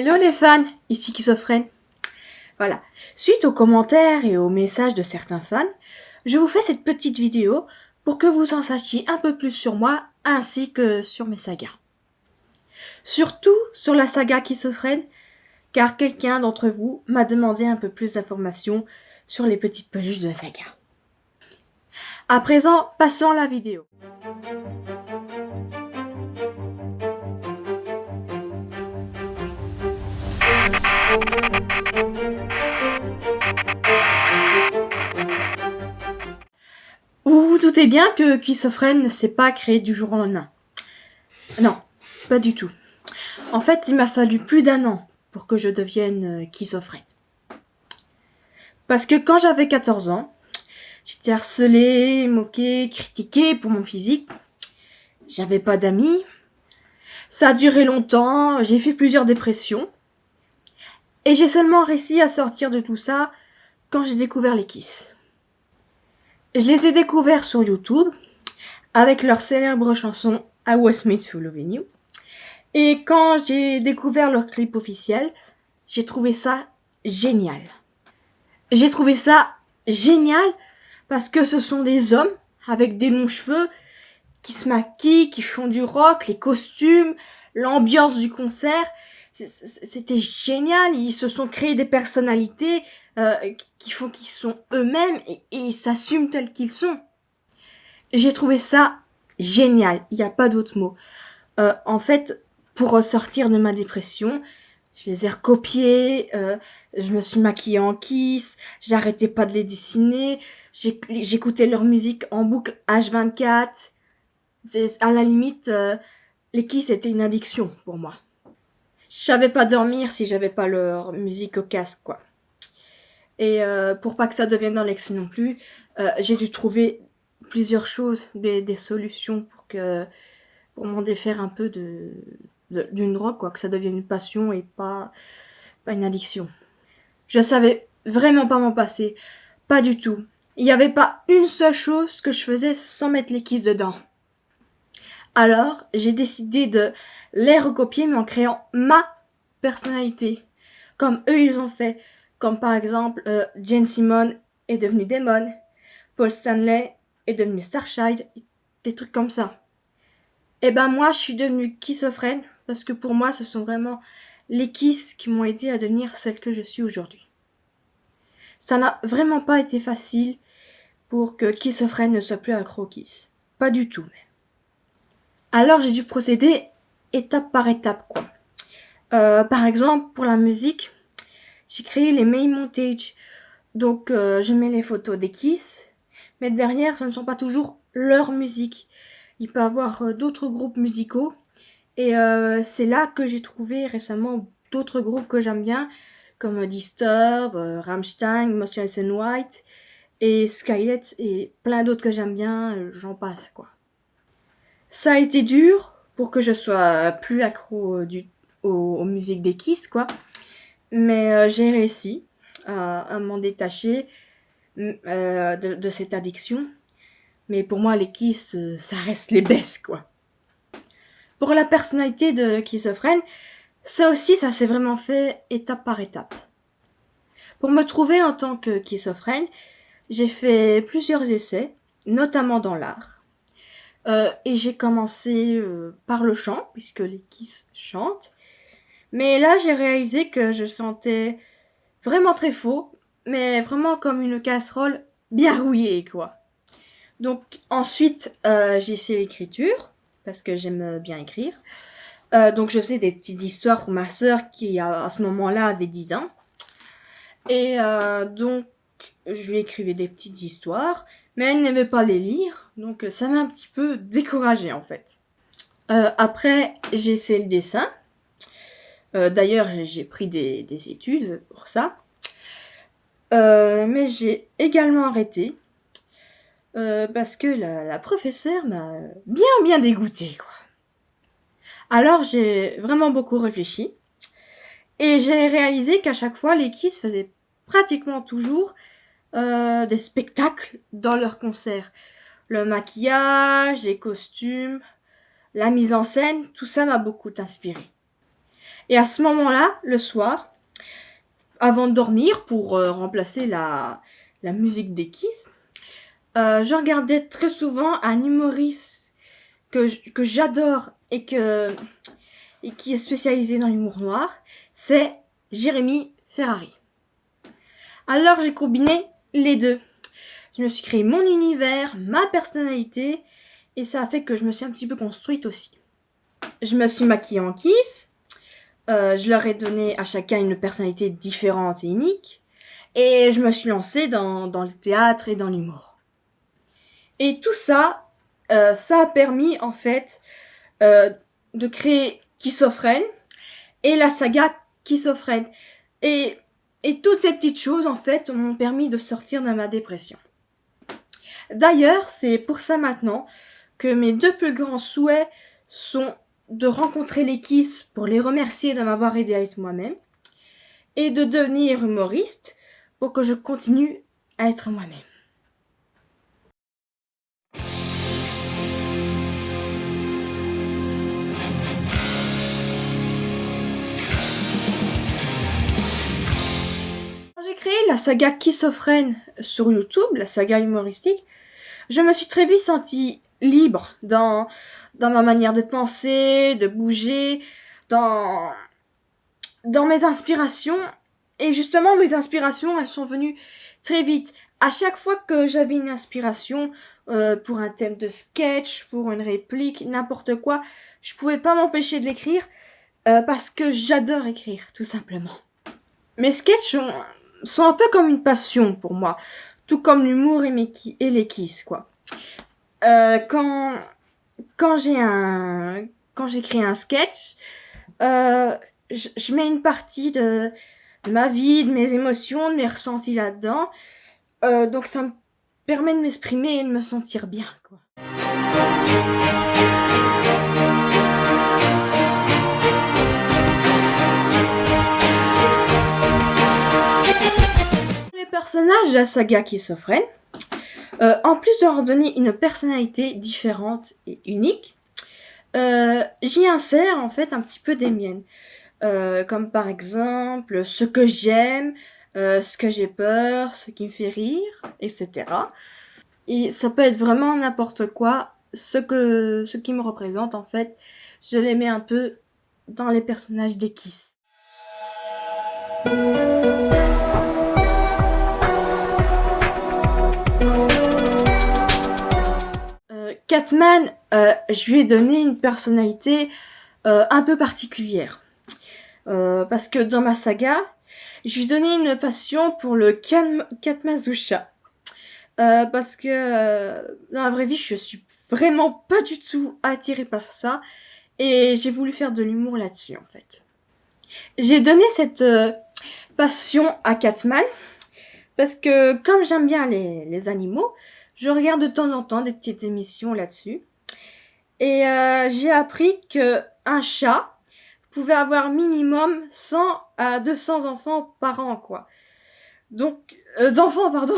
Hello les fans, ici Schizophrène. Voilà, suite aux commentaires et aux messages de certains fans, je vous fais cette petite vidéo pour que vous en sachiez un peu plus sur moi ainsi que sur mes sagas. Surtout sur la saga Schizophrène, car quelqu'un d'entre vous m'a demandé un peu plus d'informations sur les petites peluches de la saga. À présent, passons à la vidéo. Vous vous doutez bien que Schizophrène ne s'est pas créé du jour au lendemain. Non, pas du tout. En fait, il m'a fallu plus d'1 an pour que je devienne schizophrène. Parce que quand j'avais 14 ans, j'étais harcelée, moquée, critiquée pour mon physique. J'avais pas d'amis. Ça a duré longtemps, j'ai fait plusieurs dépressions. Et j'ai seulement réussi à sortir de tout ça quand j'ai découvert les Kiss. Je les ai découverts sur YouTube avec leur célèbre chanson I Was Made to Loving You. Et quand j'ai découvert leur clip officiel, j'ai trouvé ça génial. J'ai trouvé ça génial parce que ce sont des hommes avec des longs cheveux qui se maquillent, qui font du rock, les costumes, l'ambiance du concert. C'était génial. Ils se sont créés des personnalités qui font qu'ils sont eux-mêmes et ils s'assument tels qu'ils sont. J'ai trouvé ça génial. Il n'y a pas d'autre mot. En fait, pour ressortir de ma dépression, je les ai recopiés, je me suis maquillée en Kiss, j'arrêtais pas de les dessiner, j'écoutais leur musique en boucle H24. À la limite, les Kiss étaient une addiction pour moi. Je savais pas dormir si j'avais pas leur musique au casque, quoi. Et pour pas que ça devienne dans l'excès non plus, j'ai dû trouver plusieurs choses, des solutions pour m'en défaire un peu d'une drogue, quoi, que ça devienne une passion et pas une addiction. Je savais vraiment pas m'en passer, pas du tout. Il n'y avait pas une seule chose que je faisais sans mettre les Kiss dedans. Alors, j'ai décidé de les recopier, mais en créant ma personnalité, comme eux ils ont fait. Comme par exemple, Jane Simmons est devenue Damon, Paul Stanley est devenu Starchild, des trucs comme ça. Et ben moi, je suis devenue schizophrène parce que pour moi, ce sont vraiment les Kiss qui m'ont aidé à devenir celle que je suis aujourd'hui. Ça n'a vraiment pas été facile pour que schizophrène ne soit plus accro aux Kiss. Pas du tout. Alors j'ai dû procéder étape par étape, quoi. Par exemple, pour la musique, j'ai créé les main montage. Donc je mets les photos des Kiss, mais derrière, ce ne sont pas toujours leur musique. Il peut y avoir d'autres groupes musicaux. Et c'est là que j'ai trouvé récemment d'autres groupes que j'aime bien, comme Disturbed, Rammstein, Motion White, et Skylet, et plein d'autres que j'aime bien, j'en passe, quoi. Ça a été dur pour que je sois plus accro aux musiques des Kiss, quoi. Mais j'ai réussi à m'en détacher de cette addiction. Mais pour moi, les Kiss, ça reste les best, quoi. Pour la personnalité de schizophrène, ça aussi, ça s'est vraiment fait étape par étape. Pour me trouver en tant que schizophrène, j'ai fait plusieurs essais, notamment dans l'art. Et j'ai commencé par le chant, puisque les Kiss chantent. Mais là, j'ai réalisé que je sentais vraiment très faux, mais vraiment comme une casserole bien rouillée, quoi. Donc ensuite, j'ai essayé l'écriture, parce que j'aime bien écrire. Donc je faisais des petites histoires pour ma sœur qui à ce moment-là avait 10 ans. Et donc je lui écrivais des petites histoires, mais elle n'aimait pas les lire, donc ça m'a un petit peu découragée en fait. Après j'ai essayé le dessin. D'ailleurs j'ai pris des études pour ça. Mais j'ai également arrêté parce que la professeure m'a bien dégoûtée, quoi. Alors j'ai vraiment beaucoup réfléchi et j'ai réalisé qu'à chaque fois les Kiss faisaient pratiquement toujours des spectacles dans leurs concerts. Le maquillage, les costumes, la mise en scène, tout ça m'a beaucoup inspiré. Et à ce moment-là, le soir, avant de dormir, pour remplacer la musique des Kiss, je regardais très souvent un humoriste que j'adore et qui est spécialisé dans l'humour noir, c'est Jérémy Ferrari. Alors j'ai combiné les deux. Je me suis créé mon univers, ma personnalité, et ça a fait que je me suis un petit peu construite aussi. Je me suis maquillée en Kiss, je leur ai donné à chacun une personnalité différente et unique, et je me suis lancée dans le théâtre et dans l'humour. Et tout ça, ça a permis en fait de créer Kissofrène et la saga Kissofrène. Et toutes ces petites choses en fait m'ont permis de sortir de ma dépression. D'ailleurs, c'est pour ça maintenant que mes 2 plus grands souhaits sont de rencontrer les Kiss pour les remercier de m'avoir aidé à être moi-même et de devenir humoriste pour que je continue à être moi-même. Quand j'ai créé la saga Kissofrène sur YouTube, la saga humoristique, je me suis très vite sentie libre dans ma manière de penser, de bouger, dans mes inspirations. Et justement, mes inspirations, elles sont venues très vite. À chaque fois que j'avais une inspiration pour un thème de sketch, pour une réplique, n'importe quoi, je pouvais pas m'empêcher de l'écrire parce que j'adore écrire, tout simplement. Mes sketchs sont un peu comme une passion pour moi, tout comme l'humour et les kiss, quoi. Quand j'écris un sketch, je mets une partie de ma vie, de mes émotions, de mes ressentis là-dedans. Donc ça me permet de m'exprimer et de me sentir bien, quoi. Les personnages de la saga Kissofrène, en plus de leur donner une personnalité différente et unique, j'y insère en fait un petit peu des miennes. Comme par exemple ce que j'aime, ce que j'ai peur, ce qui me fait rire, etc. Et ça peut être vraiment n'importe quoi. Ce qui me représente en fait, je les mets un peu dans les personnages des Kiss. Catman, je lui ai donné une personnalité un peu particulière. Parce que dans ma saga, je lui ai donné une passion pour le Katmazusha. Parce que dans la vraie vie, je suis vraiment pas du tout attirée par ça. Et j'ai voulu faire de l'humour là-dessus, en fait. J'ai donné cette passion à Catman parce que comme j'aime bien les animaux, je regarde de temps en temps des petites émissions là-dessus. Et j'ai appris que un chat pouvait avoir minimum 100 à 200 enfants par an, quoi. Donc, enfants, pardon.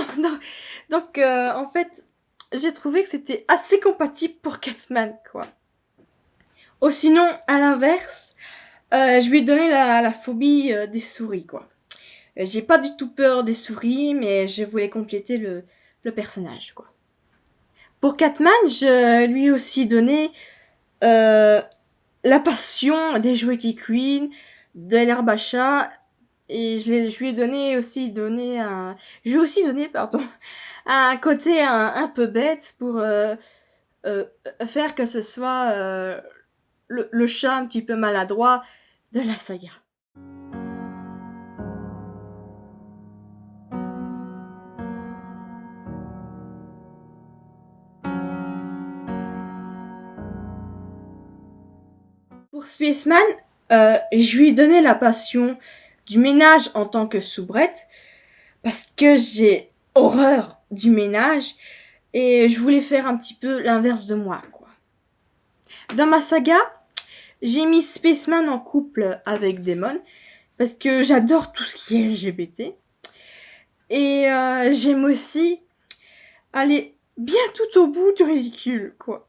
Donc, en fait, j'ai trouvé que c'était assez compatible pour Catman, quoi. Ou sinon, à l'inverse, je lui ai donné la phobie des souris, quoi. J'ai pas du tout peur des souris, mais je voulais compléter le personnage, quoi. Pour Catman, je lui ai aussi donné la passion des jouets qui Queen, de l'herbe à chat, et je lui ai je lui ai aussi donné, pardon, un côté un peu bête pour faire que ce soit le chat un petit peu maladroit de la saga. Pour Spaceman, je lui ai donné la passion du ménage en tant que soubrette parce que j'ai horreur du ménage et je voulais faire un petit peu l'inverse de moi, quoi. Dans ma saga, j'ai mis Spaceman en couple avec Damon parce que j'adore tout ce qui est LGBT. Et j'aime aussi aller bien tout au bout du ridicule, quoi.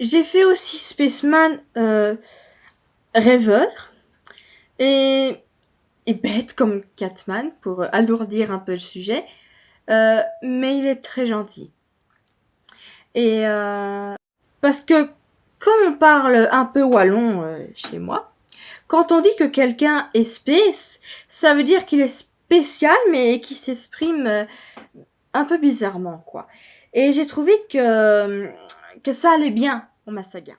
J'ai fait aussi Spaceman rêveur et, et bête comme Catman, pour alourdir un peu le sujet, mais il est très gentil. Et parce que comme on parle un peu wallon chez moi, quand on dit que quelqu'un est space, ça veut dire qu'il est spécial, mais qu'il s'exprime un peu bizarrement, quoi. Et j'ai trouvé que ça allait bien pour ma saga.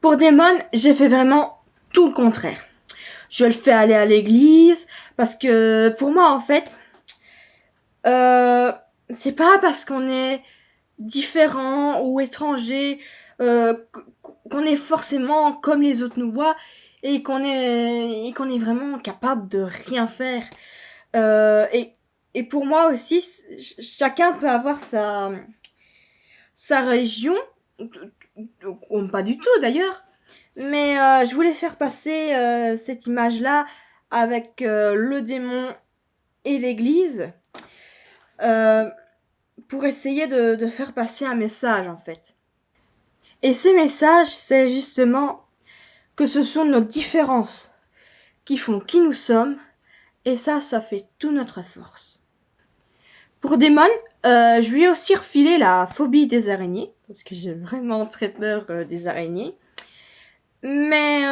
Pour Damon, j'ai fait vraiment tout le contraire. Je le fais aller à l'église parce que pour moi, en fait, euh, c'est pas parce qu'on est différent ou étranger qu'on est forcément comme les autres nous voient et qu'on est vraiment capable de rien faire. Euh, et, et pour moi aussi, chacun peut avoir sa religion, ou pas du tout d'ailleurs. Mais je voulais faire passer cette image-là avec le démon et l'église euh, pour essayer de faire passer un message en fait. Et ce message, c'est justement que ce sont nos différences qui font qui nous sommes, et ça fait toute notre force. Pour Damon, je lui ai aussi refilé la phobie des araignées, parce que j'ai vraiment très peur des araignées. Mais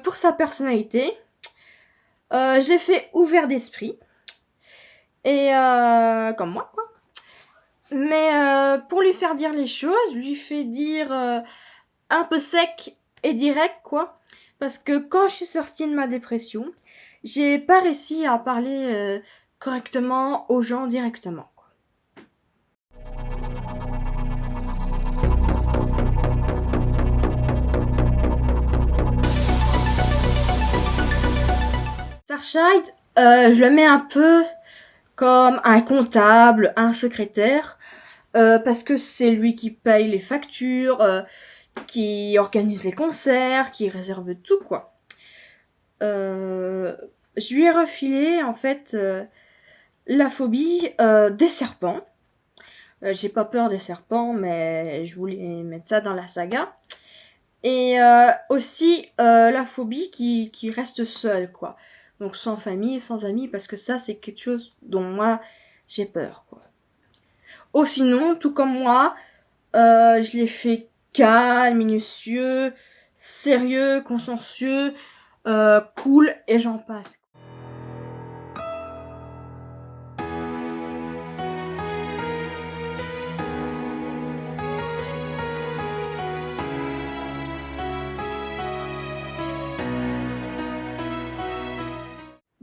pour sa personnalité, je l'ai fait ouvert d'esprit, et comme moi, quoi. Mais pour lui faire dire les choses, je lui fais dire un peu sec et direct, quoi. Parce que quand je suis sortie de ma dépression, j'ai pas réussi à parler correctement aux gens directement, quoi. Starchild, je le mets un peu comme un comptable, un secrétaire, parce que c'est lui qui paye les factures, qui organise les concerts, qui réserve tout, quoi. Je lui ai refilé, en fait, la phobie des serpents. J'ai pas peur des serpents, mais je voulais mettre ça dans la saga. Et aussi la phobie qui reste seule, quoi. Donc sans famille, sans amis, parce que ça, c'est quelque chose dont moi, j'ai peur, quoi. Oh, sinon, tout comme moi, je l'ai fait calme, minutieux, sérieux, consciencieux, cool, et j'en passe.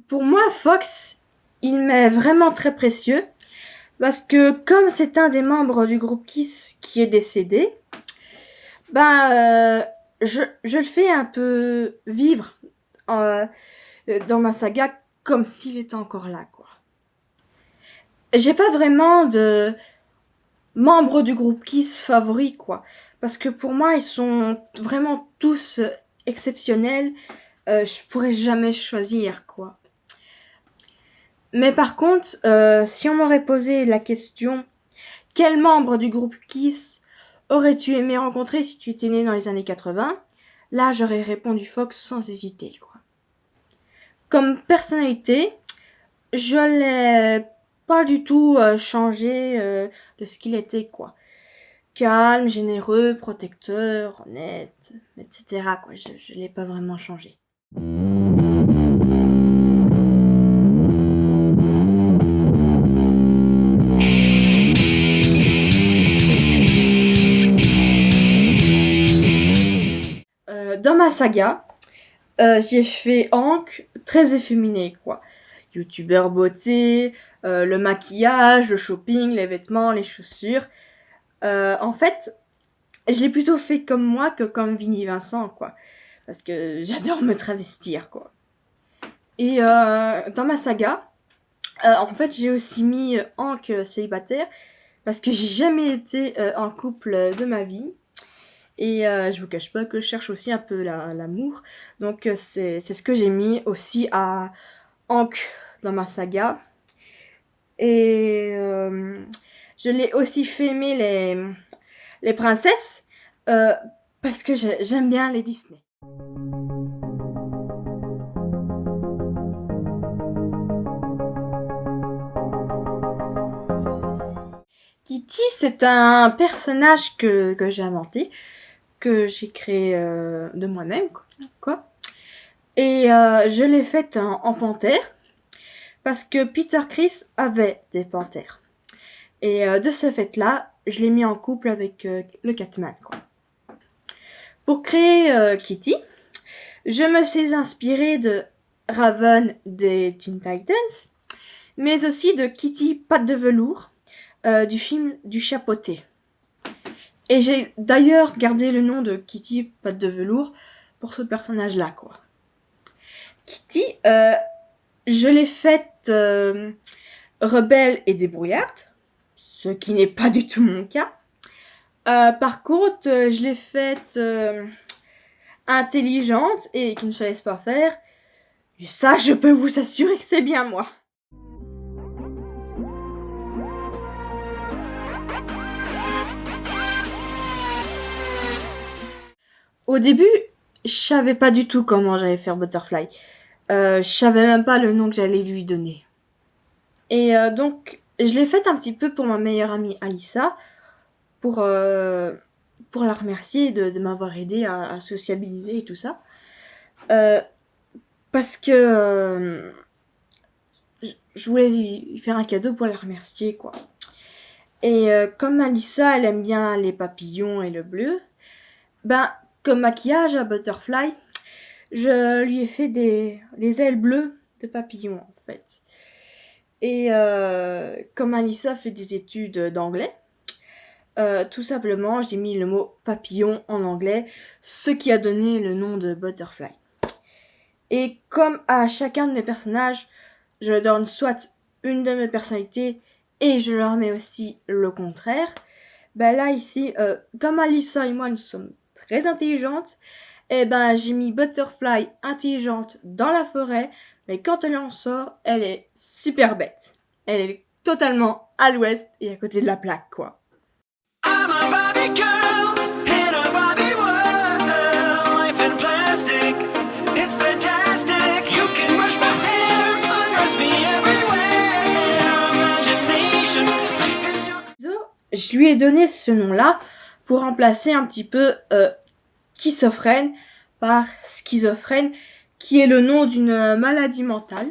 Pour moi, Fox, il m'est vraiment très précieux, parce que comme c'est un des membres du groupe Kiss qui est décédé, ben, je le fais un peu vivre euh, dans ma saga comme s'il était encore là, quoi. J'ai pas vraiment de membres du groupe Kiss favoris, quoi. Parce que pour moi, ils sont vraiment tous exceptionnels. Je pourrais jamais choisir, quoi. Mais par contre, si on m'aurait posé la question, quel membre du groupe Kiss aurais-tu aimé rencontrer si tu étais né dans les années 80? Là, j'aurais répondu Fox sans hésiter, quoi. Comme personnalité, je l'ai pas du tout changé de ce qu'il était, quoi. Calme, généreux, protecteur, honnête, etc., quoi. Je l'ai pas vraiment changé. Dans ma saga, j'ai fait Hank très efféminé, quoi. Youtubeur beauté, le maquillage, le shopping, les vêtements, les chaussures. En fait, je l'ai plutôt fait comme moi que comme Vinnie Vincent, quoi. Parce que j'adore me travestir, quoi. Et dans ma saga, en fait, j'ai aussi mis Hank célibataire parce que j'ai jamais été en couple de ma vie. Et je vous cache pas que je cherche aussi un peu l'amour. Donc c'est ce que j'ai mis aussi à Hank dans ma saga. Et je l'ai aussi fait aimer les princesses parce que j'aime bien les Disney. Kitty, c'est un personnage que j'ai inventé, que j'ai créé de moi-même, quoi. Et je l'ai faite en panthère, parce que Peter Criss avait des panthères. Et de ce fait-là, je l'ai mis en couple avec le Catman, quoi. Pour créer Kitty, je me suis inspirée de Raven des Teen Titans, mais aussi de Kitty Patte de Velours, du film du Chapeauté. Et j'ai d'ailleurs gardé le nom de Kitty Patte de Velours pour ce personnage-là, quoi. Kitty, je l'ai faite rebelle et débrouillarde, ce qui n'est pas du tout mon cas. Par contre, je l'ai faite intelligente et qui ne se laisse pas faire. Et ça, je peux vous assurer que c'est bien moi. Au début, je savais pas du tout comment j'allais faire Butterfly. Je savais même pas le nom que j'allais lui donner. Et donc, je l'ai faite un petit peu pour ma meilleure amie Alissa, pour la remercier de m'avoir aidé à sociabiliser et tout ça. Parce que je voulais lui faire un cadeau pour la remercier, quoi. Et comme Alissa, elle aime bien les papillons et le bleu, ben, comme maquillage à Butterfly, je lui ai fait des ailes bleues de papillons, en fait. Et comme Alissa fait des études d'anglais, tout simplement, j'ai mis le mot papillon en anglais, ce qui a donné le nom de Butterfly. Et comme à chacun de mes personnages, je donne soit une de mes personnalités et je leur mets aussi le contraire, ben là ici, comme Alissa et moi nous sommes très intelligentes, et ben j'ai mis Butterfly intelligente dans la forêt, mais quand elle en sort, elle est super bête. Elle est totalement à l'ouest et à côté de la plaque, quoi. I'm a Barbie girl in a Barbie world, life in plastic, it's fantastic. You can brush my hair, undress me everywhere, imagination, life is your... Je lui ai donné ce nom-là pour remplacer un petit peu schizophrène par schizophrène, qui est le nom d'une maladie mentale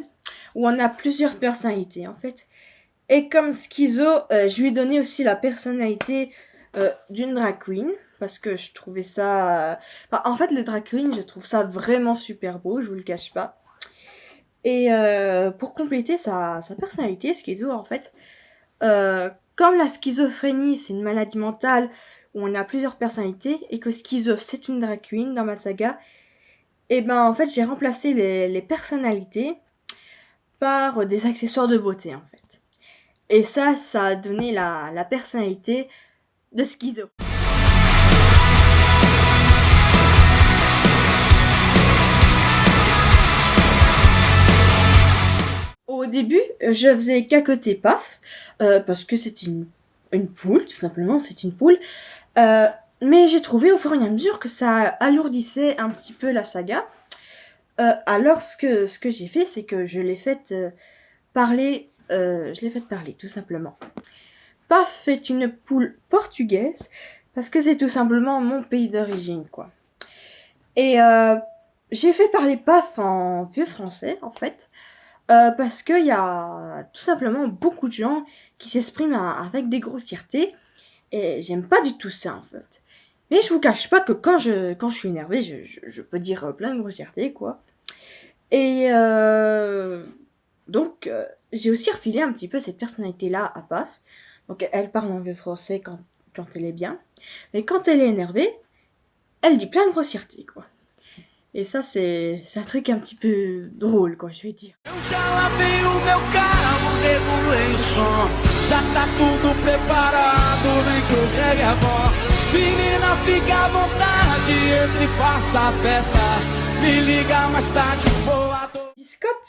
où on a plusieurs personnalités en fait. Et comme schizo, je lui ai donné aussi la personnalité d'une drag queen parce que je trouvais ça... en fait, le drag queen, je trouve ça vraiment super beau, je vous le cache pas. Et pour compléter sa personnalité, schizo en fait, comme la schizophrénie, c'est une maladie mentale où on a plusieurs personnalités et que schizo, c'est une drag queen dans ma saga, et ben en fait, j'ai remplacé les personnalités par des accessoires de beauté en fait. Et ça a donné la personnalité de Schizo. Au début, je faisais cacoter Paf, parce que c'est une poule, tout simplement, c'est une poule. Mais j'ai trouvé au fur et à mesure que ça alourdissait un petit peu la saga. Alors ce que j'ai fait, c'est que je l'ai faite parler, tout simplement. Paf est une poule portugaise, parce que c'est tout simplement mon pays d'origine, quoi. Et j'ai fait parler Paf en vieux français, en fait, parce qu'il y a tout simplement beaucoup de gens qui s'expriment avec des grossièretés, et j'aime pas du tout ça, en fait. Mais je vous cache pas que quand je suis énervée, je peux dire plein de grossièretés, quoi. Et donc, j'ai aussi refilé un petit peu cette personnalité-là à Paf. Donc, elle parle en vieux français quand elle est bien. Mais quand elle est énervée, elle dit plein de grossièretés, quoi. Et ça, c'est un truc un petit peu drôle, quoi, je vais dire. Eu já lavei o meu carro, regulei o som. Já tá tudo preparado, vem que o reggae é bom. Menina, fica à vontade, entre e faça a festa. Me liga mais tarde, boa. Scott,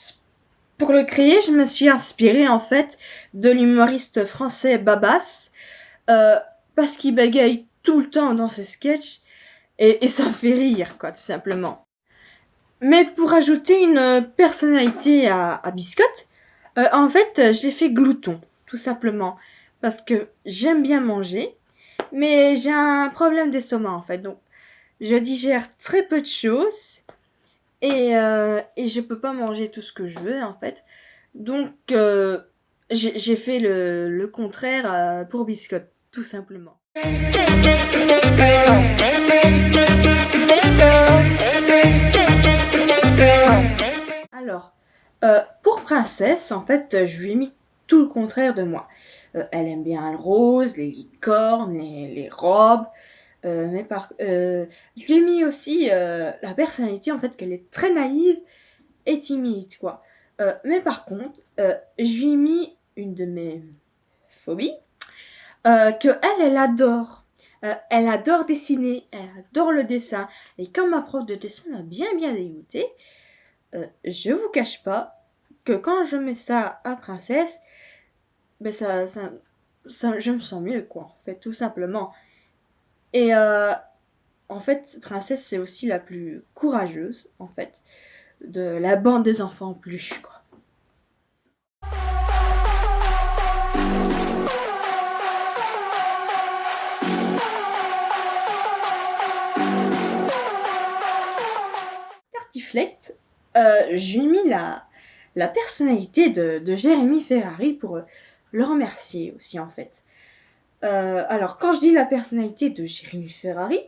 Pour le créer, je me suis inspirée en fait de l'humoriste français Babas, euh, parce qu'il bagaille tout le temps dans ses sketchs et ça me fait rire, quoi, tout simplement. Mais pour ajouter une personnalité à Biscotte, en fait, je l'ai fait glouton, tout simplement. Parce que j'aime bien manger, mais j'ai un problème d'estomac, en fait. Donc, je digère très peu de choses et je peux pas manger tout ce que je veux, en fait. Donc, j'ai fait le contraire pour Biscotte, tout simplement. Alors, pour Princesse, en fait, je lui ai mis tout le contraire de moi. Elle aime bien le rose, les licornes, les robes, je lui ai mis aussi la personnalité, en fait, qu'elle est très naïve et timide, quoi. Mais par contre, je lui ai mis une de mes phobies, que elle adore. Elle adore dessiner, elle adore le dessin. Et comme ma prof de dessin m'a bien dégoûté, je vous cache pas que quand je mets ça à Princesse, ben je me sens mieux, quoi, en fait, tout simplement. Et en fait, Princesse, c'est aussi la plus courageuse, en fait, de la bande des enfants plus, quoi. Tartiflette, je lui ai mis la personnalité de Jérémy Ferrari pour le remercier aussi, en fait. Alors, quand je dis la personnalité de Jérémy Ferrari,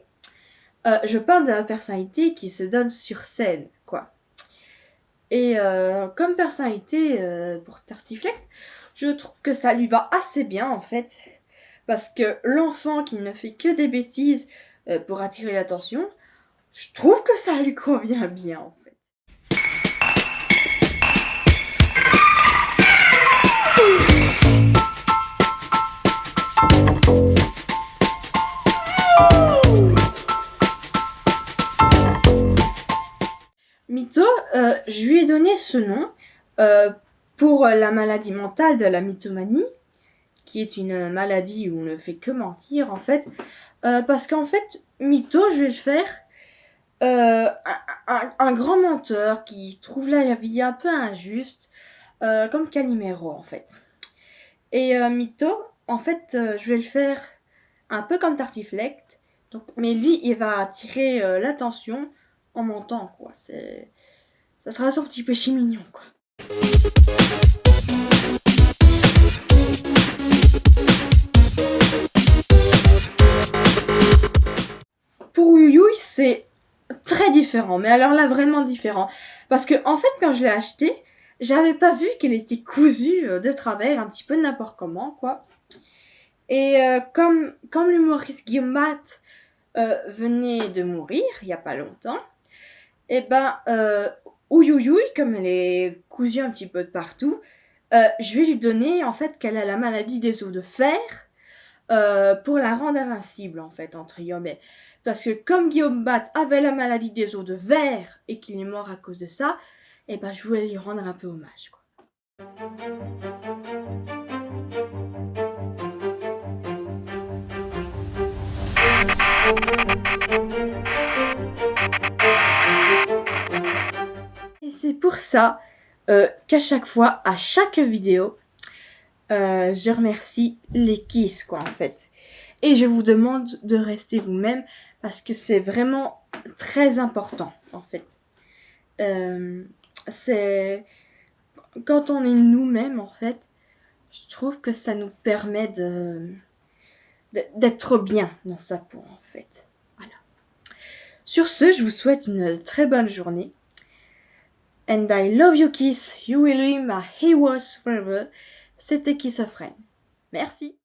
je parle de la personnalité qui se donne sur scène, quoi. Et comme personnalité pour Tartiflette, je trouve que ça lui va assez bien, en fait. Parce que l'enfant qui ne fait que des bêtises pour attirer l'attention, je trouve que ça lui convient bien, en fait. Mytho, je lui ai donné ce nom euh, pour la maladie mentale de la mythomanie, qui est une maladie où on ne fait que mentir, en fait. Parce qu'en fait, Mytho, je vais le faire un grand menteur qui trouve la vie un peu injuste, comme Calimero, en fait. Et Mytho, en fait, je vais le faire un peu comme Tartiflette. Donc, mais lui, il va attirer l'attention en mentant, quoi. Ça sera son petit péché mignon, quoi. Pour Yuyuy, c'est très différent. Mais alors là, vraiment différent. Parce que, en fait, quand je l'ai acheté, j'avais pas vu qu'elle était cousue de travers, un petit peu n'importe comment, quoi. Et comme l'humoriste Guillaume Matt venait de mourir il y a pas longtemps, et ben, Ouyouyouy, comme elle est cousue un petit peu de partout, je vais lui donner en fait qu'elle a la maladie des os de fer pour la rendre invincible en fait, entre guillemets. Parce que comme Guillaume Bat avait la maladie des os de verre et qu'il est mort à cause de ça, et ben je voulais lui rendre un peu hommage, quoi. Et c'est pour ça qu'à chaque fois, à chaque vidéo, je remercie les Kiss, quoi, en fait. Et je vous demande de rester vous-même parce que c'est vraiment très important, en fait. Euh, c'est quand on est nous-mêmes, en fait, je trouve que ça nous permet d'être bien dans sa peau, en fait. Voilà. Sur ce, je vous souhaite une très bonne journée. And I love you, Kiss. You will be my heroes forever. C'était Kissofrène. Merci.